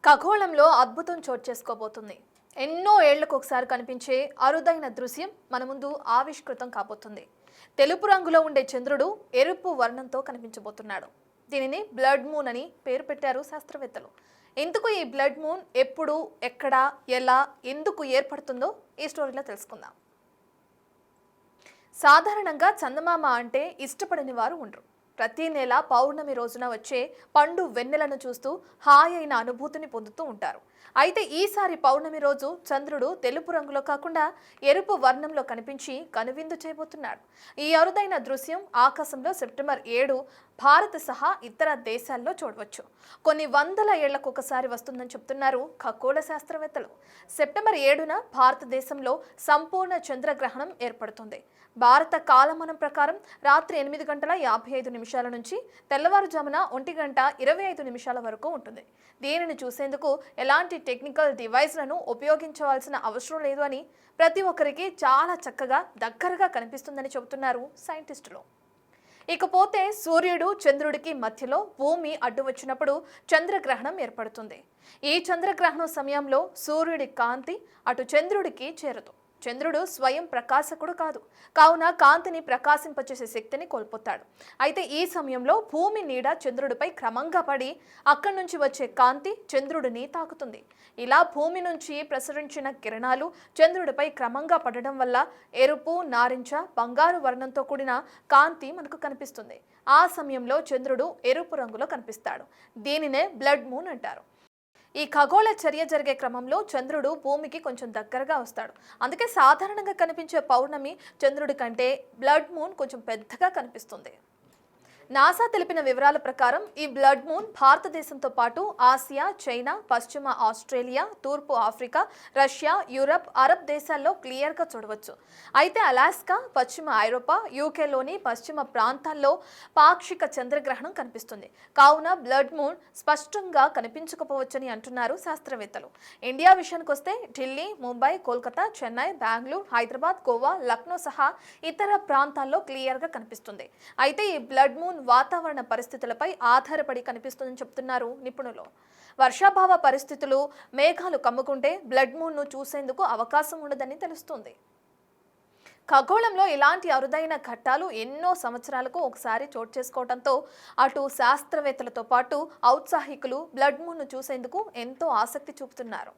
ఖగోళంలో అద్భుతం చోటు చేసుకోబోతుంది. ఎన్నో ఏళ్లకు ఒకసారి కనిపించే అరుదైన దృశ్యం మన ముందు ఆవిష్కృతం కాబోతుంది. తెలుపు రంగులో ఉండే చంద్రుడు ఎరుపు వర్ణంతో కనిపించబోతున్నాడు. దీనిని బ్లడ్ మూన్ అని పేరు పెట్టారు శాస్త్రవేత్తలు. ఎందుకు ఈ బ్లడ్ మూన్, ఎప్పుడు, ఎక్కడ, ఎలా, ఎందుకు ఏర్పడుతుందో ఈ స్టోరీలో తెలుసుకుందాం. సాధారణంగా చందమామ అంటే ఇష్టపడని వారు ఉండరు. ప్రతి నెల పౌర్ణమి రోజున వచ్చే పండు వెన్నెలను చూస్తూ హాయి అయిన అనుభూతిని పొందుతూ ఉంటారు. అయితే ఈసారి పౌర్ణమి రోజు చంద్రుడు తెలుపు రంగులో కాకుండా ఎరుపు వర్ణంలో కనిపించి కనువిందు చేయబోతున్నాడు. ఈ అరుదైన దృశ్యం ఆకాశంలో సెప్టెంబర్ 7 భారత్ సహా ఇతర దేశాల్లో చూడవచ్చు. కొన్ని వందల ఏళ్లకు ఒకసారి వస్తుందని చెప్తున్నారు ఖగోళ శాస్త్రవేత్తలు. సెప్టెంబర్ 7న భారతదేశంలో సంపూర్ణ చంద్రగ్రహణం ఏర్పడుతుంది. భారత కాలమానం ప్రకారం రాత్రి 8:55 నుంచి తెల్లవారుజామున 1:25 వరకు ఉంటుంది. దీనిని చూసేందుకు ఎలాంటి టెక్నికల్ డివైస్లను ఉపయోగించవలసిన అవసరం లేదు అని, ప్రతి ఒక్కరికి చాలా చక్కగా దగ్గరగా కనిపిస్తుందని చెబుతున్నారు సైంటిస్టులు. ఇకపోతే సూర్యుడు చంద్రుడికి మధ్యలో భూమి అడ్డు వచ్చినప్పుడు చంద్రగ్రహణం ఏర్పడుతుంది. ఈ చంద్రగ్రహణం సమయంలో సూర్యుడి కాంతి అటు చంద్రుడికి చేరదు. చంద్రుడు స్వయం ప్రకాశకుడు కాదు, కావున కాంతిని ప్రకాశింపచేసే శక్తిని కోల్పోతాడు. అయితే ఈ సమయంలో భూమి నీడ చంద్రుడిపై క్రమంగా పడి అక్కడి నుంచి వచ్చే కాంతి చంద్రుడిని తాకుతుంది. ఇలా భూమి నుంచి ప్రసరించిన కిరణాలు చంద్రుడిపై క్రమంగా పడడం వల్ల ఎరుపు, నారింజ, బంగారు వర్ణంతో కూడిన కాంతి మనకు కనిపిస్తుంది. ఆ సమయంలో చంద్రుడు ఎరుపు రంగులో కనిపిస్తాడు. దీనినే బ్లడ్ మూన్ అంటారు. ఈ ఖగోళ చర్య జరిగే క్రమంలో చంద్రుడు భూమికి కొంచెం దగ్గరగా వస్తాడు. అందుకే సాధారణంగా కనిపించే పౌర్ణమి చంద్రుడి కంటే బ్లడ్ మూన్ కొంచెం పెద్దగా కనిపిస్తుంది. నాసా తెలిపిన వివరాల ప్రకారం ఈ బ్లడ్ మూన్ భారతదేశంతో పాటు ఆసియా, చైనా, పశ్చిమ ఆస్ట్రేలియా, తూర్పు ఆఫ్రికా, రష్యా, యూరప్, అరబ్ దేశాల్లో క్లియర్గా చూడవచ్చు. అయితే అలాస్కా, పశ్చిమ ఐరోపా, యూకేలోని పశ్చిమ ప్రాంతాల్లో పాక్షిక చంద్రగ్రహణం కనిపిస్తుంది. కావున బ్లడ్ మూన్ స్పష్టంగా కనిపించకపోవచ్చని అంటున్నారు శాస్త్రవేత్తలు. ఇండియా విషయానికి వస్తే ఢిల్లీ, ముంబై, కోల్కతా, చెన్నై, బెంగళూరు, హైదరాబాద్, గోవా, లక్నో సహా ఇతర ప్రాంతాల్లో క్లియర్గా కనిపిస్తుంది. అయితే ఈ బ్లడ్ మూన్ వాతావరణ పరిస్థితులపై ఆధారపడి కనిపిస్తుందని చెప్తున్నారు నిపుణులు. వర్షాభావ పరిస్థితులు, మేఘాలు కమ్ముకుంటే బ్లడ్ మూన్ ను చూసేందుకు అవకాశం ఉండదని తెలుస్తుంది. ఖగోళంలో ఇలాంటి అరుదైన ఘట్టాలు ఎన్నో సంవత్సరాలకు ఒకసారి చోటు చేసుకోవడంతో అటు శాస్త్రవేత్తలతో పాటు ఔత్సాహికులు బ్లడ్ మూన్ ను చూసేందుకు ఎంతో ఆసక్తి చూపుతున్నారు.